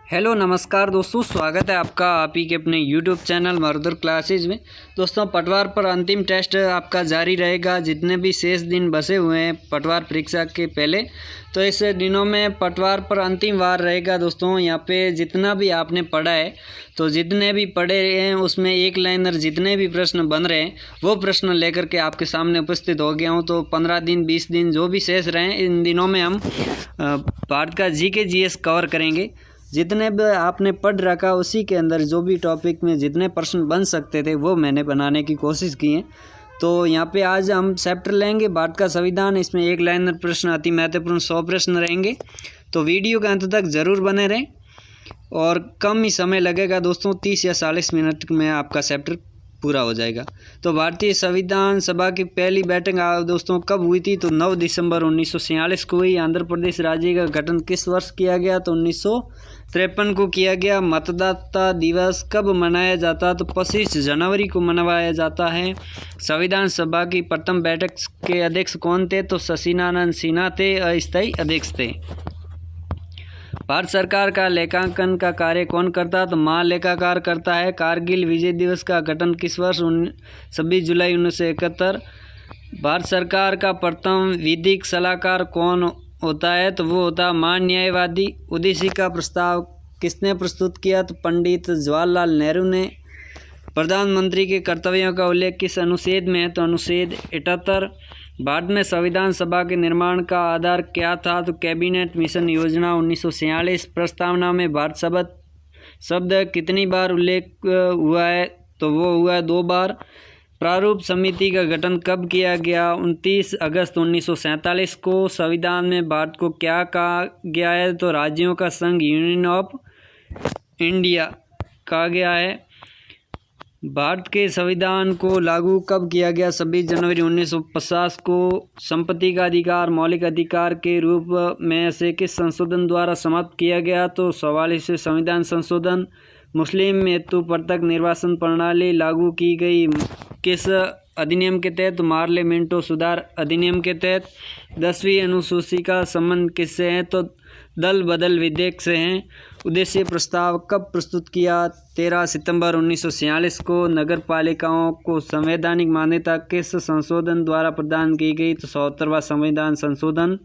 Hello नमस्कार दोस्तों, स्वागत है आपका आप ही के अपने यूट्यूब चैनल मरुधर क्लासेज में। दोस्तों, पटवार पर अंतिम टेस्ट आपका जारी रहेगा। जितने भी शेष दिन बचे हुए हैं पटवार परीक्षा के पहले, तो इस दिनों में पटवार पर अंतिम वार रहेगा। दोस्तों, यहाँ पे जितना भी आपने पढ़ा है, तो जितने भी पढ़े हैं उसमें एक लाइनर जितने भी प्रश्न बन रहे हैं वो प्रश्न लेकर के आपके सामने उपस्थित हो गया हूँ। तो 15 दिन 20 दिन जो भी शेष रहे इन दिनों में हम भारत का जीके जीएस कवर करेंगे। जितने भी आपने पढ़ रखा उसी के अंदर जो भी टॉपिक में जितने प्रश्न बन सकते थे वो मैंने बनाने की कोशिश की है। तो यहाँ पे आज हम चैप्टर लेंगे भारत का संविधान। इसमें एक लाइनर प्रश्न अति महत्वपूर्ण 100 प्रश्न रहेंगे। तो वीडियो के अंत तक ज़रूर बने रहें और कम ही समय लगेगा दोस्तों, 30 या 40 मिनट में आपका चैप्टर पूरा हो जाएगा। तो भारतीय संविधान सभा की पहली बैठक दोस्तों कब हुई थी? तो 9 दिसंबर 1946 को हुई। आंध्र प्रदेश राज्य का गठन किस वर्ष किया गया? तो 1953 को किया गया। मतदाता दिवस कब मनाया जाता? तो 25 जनवरी को मनाया जाता है। संविधान सभा की प्रथम बैठक के अध्यक्ष कौन थे? तो सचिदानंद सिन्हा थे, अस्थायी अध्यक्ष थे। भारत सरकार का लेखांकन का कार्य कौन करता है? तो महालेखाकार करता है। कारगिल विजय दिवस का गठन किस वर्ष? 26 जुलाई 1971। भारत सरकार का प्रथम विधिक सलाहकार कौन होता है? तो वो होता है महान्यायवादी। उद्देश्य का प्रस्ताव किसने प्रस्तुत किया? तो पंडित जवाहरलाल नेहरू ने। प्रधानमंत्री के कर्तव्यों का उल्लेख किस अनुच्छेद में है? तो अनुच्छेद 78। भारत में संविधान सभा के निर्माण का आधार क्या था? तो कैबिनेट मिशन योजना 1946। प्रस्तावना में भारत शब्द कितनी बार उल्लेख हुआ है? तो वो हुआ है 2 बार। प्रारूप समिति का गठन कब किया गया? 29 अगस्त 1947 को। संविधान में भारत को क्या कहा गया है? तो राज्यों का संघ, यूनियन ऑफ इंडिया कहा गया है। भारत के संविधान को लागू कब किया गया? 26 जनवरी 1950 को। संपत्ति का अधिकार मौलिक अधिकार के रूप में से किस संशोधन द्वारा समाप्त किया गया? तो 44वें संविधान संशोधन। मुस्लिम हेतु पृथक निर्वाचन प्रणाली लागू की गई किस अधिनियम के तहत? पार्लियामेंटो सुधार अधिनियम के तहत। 10वीं अनुसूची का संबंध किससे है? तो दल बदल विधेयक से हैं। उद्देश्य प्रस्ताव कब प्रस्तुत किया? 13 सितंबर 1946 को। नगर पालिकाओं को संवैधानिक मान्यता किस संशोधन द्वारा प्रदान की गई? तो 74वां संविधान संशोधन।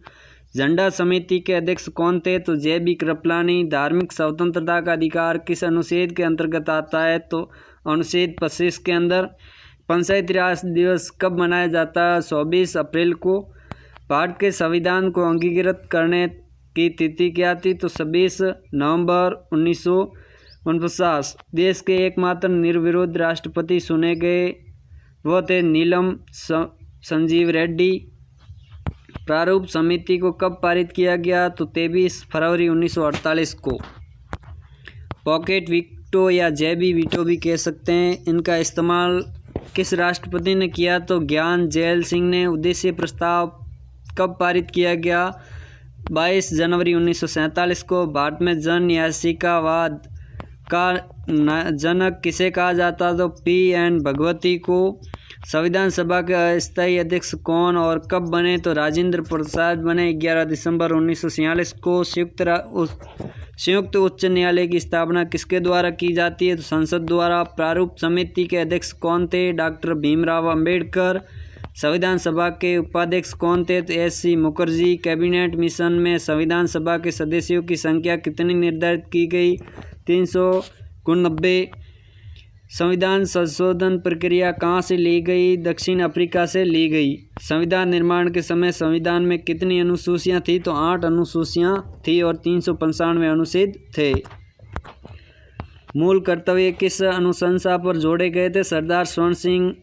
झंडा समिति के अध्यक्ष कौन थे? तो जे.बी. कृपलानी। धार्मिक स्वतंत्रता का अधिकार किस अनुच्छेद के अंतर्गत आता है? तो अनुच्छेद 25 के अंदर। पंचायती राज दिवस कब मनाया जाता है? 24 अप्रैल को। भारत के संविधान को अंगीकृत करने की तिथि क्या थी? तो 26 नवंबर 1949। देश के एकमात्र निर्विरोध राष्ट्रपति चुने गए वो थे नीलम संजीव रेड्डी। प्रारूप समिति को कब पारित किया गया? तो 23 फरवरी 1948 को। पॉकेट वीटो या जेबी वीटो भी कह सकते हैं, इनका इस्तेमाल किस राष्ट्रपति ने किया? तो ज्ञान जैल सिंह ने। उद्देश्य प्रस्ताव कब पारित किया गया? 22 जनवरी 1947 को। भारत में जन याचिकावाद का जनक किसे कहा जाता? तो P.N. भगवती को। संविधान सभा के अस्थायी अध्यक्ष कौन और कब बने? तो राजेंद्र प्रसाद बने 11 दिसंबर 1946 को। संयुक्त उच्च न्यायालय की स्थापना किसके द्वारा की जाती है? तो संसद द्वारा। प्रारूप समिति के अध्यक्ष कौन थे? डॉक्टर भीमराव अंबेडकर। संविधान सभा के उपाध्यक्ष कौन थे? तो S.C. मुखर्जी। कैबिनेट मिशन में संविधान सभा के सदस्यों की संख्या कितनी निर्धारित की गई? 390। संविधान संशोधन प्रक्रिया कहाँ से ली गई? दक्षिण अफ्रीका से ली गई। संविधान निर्माण के समय संविधान में कितनी अनुसूचियाँ थी? तो 8 अनुसूचियाँ थी और 395 अनुच्छेद थे। मूल कर्तव्य किस अनुशंसा पर जोड़े गए थे? सरदार स्वर्ण सिंह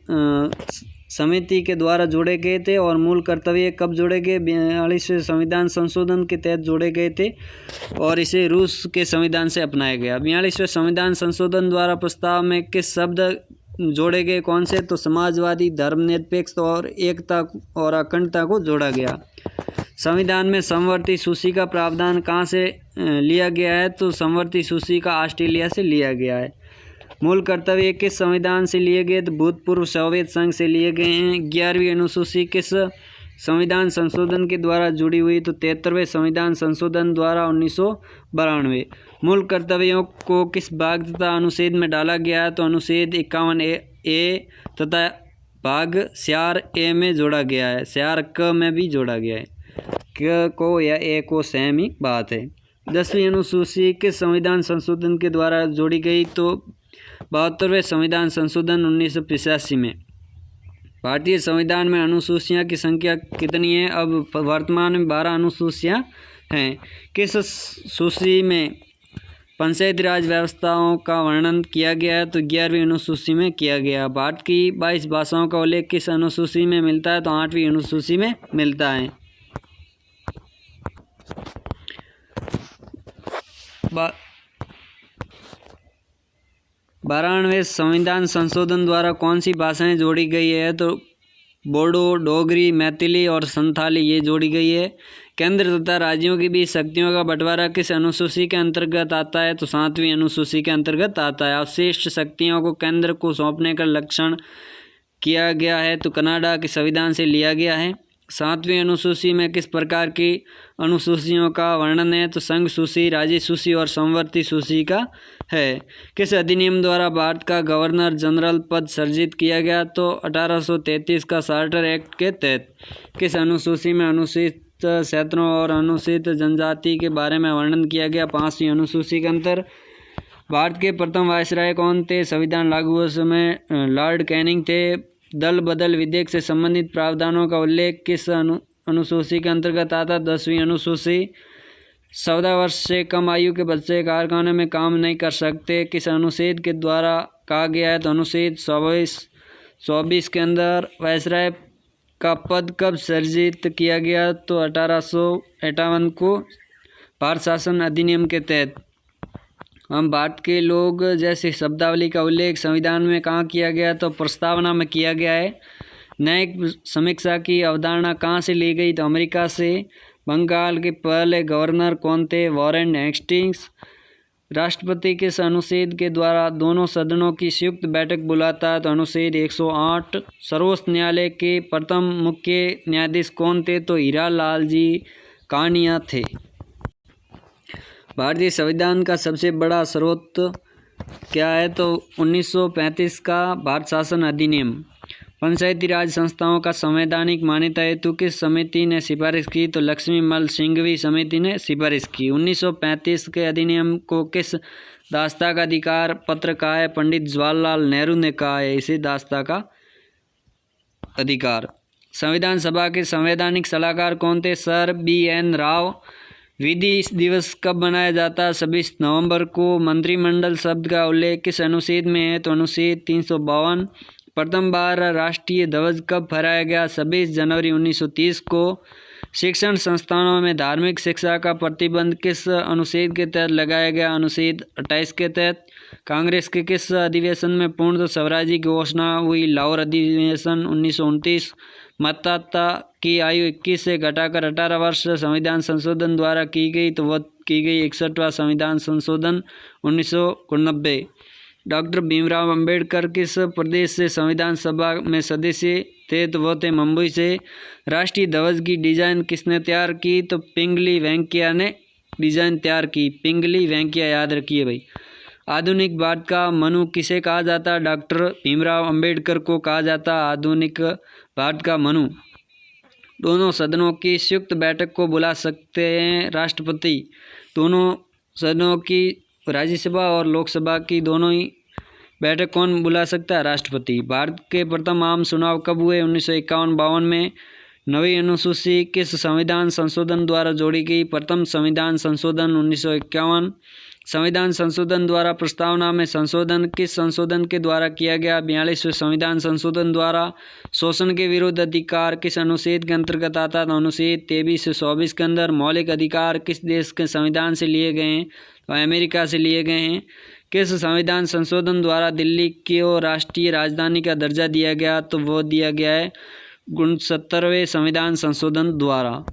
समिति के द्वारा जोड़े गए थे। और मूल कर्तव्य कब जोड़े गए? 42वें संविधान संशोधन के तहत जोड़े गए थे और इसे रूस के संविधान से अपनाया गया। 42वें संविधान संशोधन द्वारा प्रस्ताव में किस शब्द जोड़े गए? कौन से? तो समाजवादी, धर्मनिरपेक्ष और एकता और अखंडता को जोड़ा गया। संविधान में समवर्ती सूची का प्रावधान कहाँ से लिया गया है? तो समवर्ती सूची का ऑस्ट्रेलिया से लिया गया है। मूल कर्तव्य किस संविधान से लिए गए? तो भूतपूर्व सोवियत संघ से लिए गए हैं। 11वीं अनुसूची किस संविधान संशोधन के द्वारा जुड़ी हुई तो 73वें संविधान संशोधन द्वारा 1992। मूल कर्तव्यों को किस भाग तथा अनुच्छेद में डाला गया है तो अनुच्छेद 51A तथा भाग 4A में जोड़ा गया है। 4K में भी जोड़ा गया है। क को या ए को सेम ही बात है। 10वीं अनुसूची किस संविधान संशोधन के द्वारा जोड़ी गई तो 72वें संविधान संशोधन 1985 में। भारतीय संविधान में अनुसूचियां की संख्या कितनी है? अब वर्तमान में 12 अनुसूचियां हैं। किस सूची में पंचायती राज व्यवस्थाओं का वर्णन किया गया है तो 11वीं अनुसूची में किया गया। भारत की 22 भाषाओं का उल्लेख किस अनुसूची में मिलता है तो 8वीं अनुसूची में मिलता है। 92वें संविधान संशोधन द्वारा कौन सी भाषाएं जोड़ी गई है तो बोडो, डोगरी, मैथिली और संथाली ये जोड़ी गई है। केंद्र तथा राज्यों के बीच शक्तियों का बंटवारा किस अनुसूची के अंतर्गत आता है तो 7वीं अनुसूची के अंतर्गत आता है। अवशिष्ट शक्तियों को केंद्र को सौंपने का लक्षण किया गया है तो कनाडा के संविधान से लिया गया है। 7वीं अनुसूची में किस प्रकार की अनुसूचियों का वर्णन है तो संघ सूची, राज्य सूची और समवर्ती सूची का है। किस अधिनियम द्वारा भारत का गवर्नर जनरल पद सृजित किया गया तो 1833 का चार्टर एक्ट के तहत। किस अनुसूची में अनुसूचित क्षेत्रों और अनुसूचित जनजाति के बारे में वर्णन किया गया? 5वीं अनुसूची के अंतर। भारत के प्रथम वायसराय कौन थे? संविधान लागू हुए समय लॉर्ड कैनिंग थे। दल बदल विधेयक से संबंधित प्रावधानों का उल्लेख किस अनुसूची के अंतर्गत आता? 10वीं अनुसूची। 14 वर्ष से कम आयु के बच्चे कारखाने में काम नहीं कर सकते किस अनुच्छेद के द्वारा कहा गया है तो अनुच्छेद 24 के अंदर। वायसराय का पद कब सृजित किया गया तो 1858 को भारत शासन अधिनियम के तहत। हम भारत के लोग जैसे शब्दावली का उल्लेख संविधान में कहाँ किया गया तो प्रस्तावना में किया गया है। न्यायिक समीक्षा की अवधारणा कहाँ से ली गई तो अमेरिका से। बंगाल के पहले गवर्नर कौन थे? Warren Hastings. राष्ट्रपति किस अनुच्छेद के द्वारा दोनों सदनों की संयुक्त बैठक बुलाता है तो अनुच्छेद 108। सर्वोच्च न्यायालय के प्रथम मुख्य न्यायाधीश कौन थे तो हीरा लाल जी कानिया थे। भारतीय संविधान का सबसे बड़ा स्रोत क्या है तो 1935 का भारत शासन अधिनियम। पंचायती राज संस्थाओं का संवैधानिक मान्यता हेतु किस समिति ने सिफारिश की तो लक्ष्मीमल सिंघवी समिति ने सिफारिश की। 1935 के अधिनियम को किस दास्ता का अधिकार पत्र कहा है? पंडित जवाहरलाल नेहरू ने कहा है इसे दास्ता का अधिकार। संविधान सभा के संवैधानिक सलाहकार कौन थे? Sir BN Rao. विधि दिवस कब मनाया जाता है? 26 नवंबर को। मंत्रिमंडल शब्द का उल्लेख किस अनुच्छेद में है तो अनुच्छेद 352। प्रथम बार राष्ट्रीय ध्वज कब फहराया गया? 26 जनवरी 1930 को। शिक्षण संस्थानों में धार्मिक शिक्षा का प्रतिबंध किस अनुच्छेद के तहत लगाया गया? अनुच्छेद 28 के तहत। कांग्रेस के किस अधिवेशन में पूर्ण स्वराज की घोषणा हुई? लाहौर अधिवेशन 1929। मतदाता की आयु 21 से घटाकर 18 वर्ष संविधान संशोधन द्वारा की गई तो वह की गई 61वां संविधान संशोधन 1989। डॉक्टर भीमराव अंबेडकर किस प्रदेश से संविधान सभा में सदस्य थे तो वह थे मुंबई से। राष्ट्रीय ध्वज की डिजाइन किसने तैयार की तो पिंगली वेंकैया ने डिजाइन तैयार की। पिंगली वेंकैया याद रखिए भाई। आधुनिक भारत का मनु किसे कहा जाता है? डॉक्टर भीमराव अंबेडकर को कहा जाता आधुनिक भारत का मनु। दोनों सदनों की संयुक्त बैठक को बुला सकते हैं राष्ट्रपति। दोनों सदनों की राज्यसभा और लोकसभा की दोनों ही बैठक कौन बुला सकता है? राष्ट्रपति। भारत के प्रथम आम चुनाव कब हुए? 1951-52 में। 9वीं अनुसूची किस संविधान संशोधन द्वारा जोड़ी गई? प्रथम संविधान संशोधन 1951। संविधान संशोधन द्वारा प्रस्तावना में संशोधन किस संशोधन के द्वारा किया गया? 42वें संविधान संशोधन द्वारा। शोषण के विरुद्ध अधिकार किस अनुच्छेद के अंतर्गत आता है? अनुच्छेद 23 से 24 के अंदर। मौलिक अधिकार किस देश के संविधान से लिए गए हैं? तो अमेरिका से लिए गए हैं। किस संविधान संशोधन द्वारा दिल्ली को राष्ट्रीय राजधानी का दर्जा दिया गया? तो वो दिया गया है 69वें संविधान संशोधन द्वारा।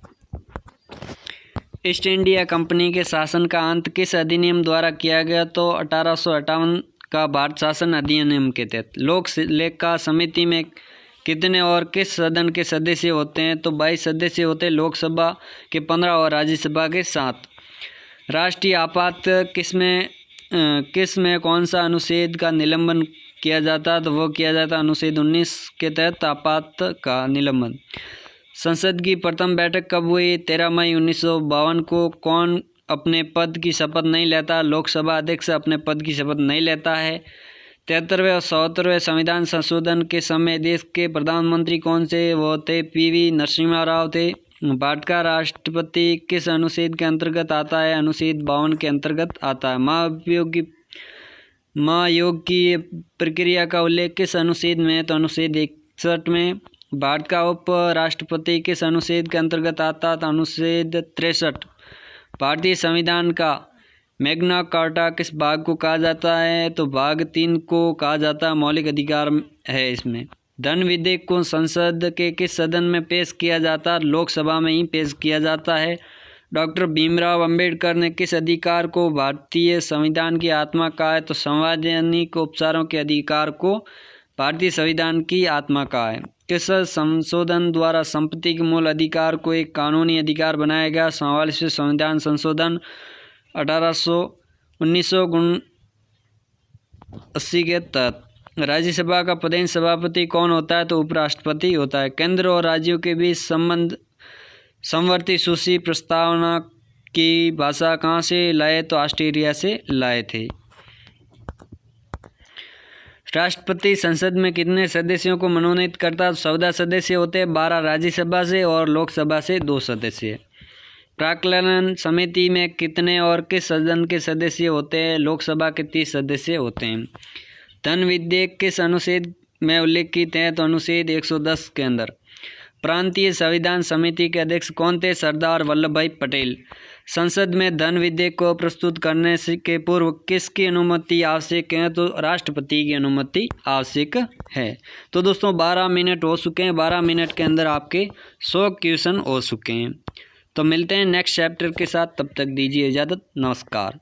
ईस्ट इंडिया कंपनी के शासन का अंत किस अधिनियम द्वारा किया गया? तो 1858 का भारत शासन अधिनियम के तहत। लोक लेखा समिति में कितने और किस सदन के सदस्य होते हैं? तो 22 सदस्य होते हैं लोकसभा के, 15 और राज्यसभा के 7। राष्ट्रीय आपात किस में कौन सा अनुच्छेद का निलंबन किया जाता है? तो वो किया जाता है अनुच्छेद 19 के तहत आपात का निलंबन। संसद की प्रथम बैठक कब हुई? 13 मई 1952 को। कौन अपने पद की शपथ नहीं लेता? लोकसभा अध्यक्ष अपने पद की शपथ नहीं लेता है। 73वें और 74वें संविधान संशोधन के समय देश के प्रधानमंत्री कौन से? वो थे PV नरसिम्हा राव थे। भारत का राष्ट्रपति किस अनुच्छेद के अंतर्गत आता है? अनुच्छेद 52 के अंतर्गत आता है। महायोग की प्रक्रिया का उल्लेख किस अनुच्छेद में है? तो अनुच्छेद 61 में। भारत का उप राष्ट्रपति किस अनुच्छेद के अंतर्गत आता है? तो अनुच्छेद 63। भारतीय संविधान का मैग्ना कार्टा किस भाग को कहा जाता है? तो भाग 3 को कहा जाता है। मौलिक अधिकार है इसमें। धन विधेयक को संसद के किस सदन में पेश किया जाता है? लोकसभा में ही पेश किया जाता है। डॉक्टर भीमराव अंबेडकर ने किस अधिकार को भारतीय संविधान की आत्मा कहा है? तो संवैधानिक उपचारों के अधिकार को भारतीय संविधान की आत्मा कहा है। किस संशोधन द्वारा संपत्ति के मूल अधिकार को एक कानूनी अधिकार बनाया गया? 44वें संविधान संशोधन 1980 के तहत। राज्यसभा का प्रदेश सभापति कौन होता है? तो उपराष्ट्रपति होता है। केंद्र और राज्यों के बीच संबंध समवर्ती सूची प्रस्तावना की भाषा कहाँ से लाए? तो ऑस्ट्रेलिया से लाए थे। राष्ट्रपति संसद में कितने सदस्यों को मनोनीत करता है? 14 सदस्य होते हैं, 12 राज्यसभा से और लोकसभा से 2 सदस्य। प्राक्कलन समिति में कितने और किस सदन के सदस्य होते हैं? लोकसभा के 30 सदस्य होते हैं। धन विधेयक किस अनुच्छेद में उल्लिखित है? तो अनुच्छेद 110 के अंदर। प्रांतीय संविधान समिति के अध्यक्ष कौन थे? सरदार वल्लभ भाई पटेल। संसद में धन विधेयक को प्रस्तुत करने के पूर्व किसकी अनुमति आवश्यक है? तो राष्ट्रपति की अनुमति आवश्यक है। तो दोस्तों 12 मिनट हो चुके हैं। 12 मिनट के अंदर आपके 100 क्वेश्चन हो चुके हैं। तो मिलते हैं नेक्स्ट चैप्टर के साथ, तब तक दीजिए इजाज़त। नमस्कार।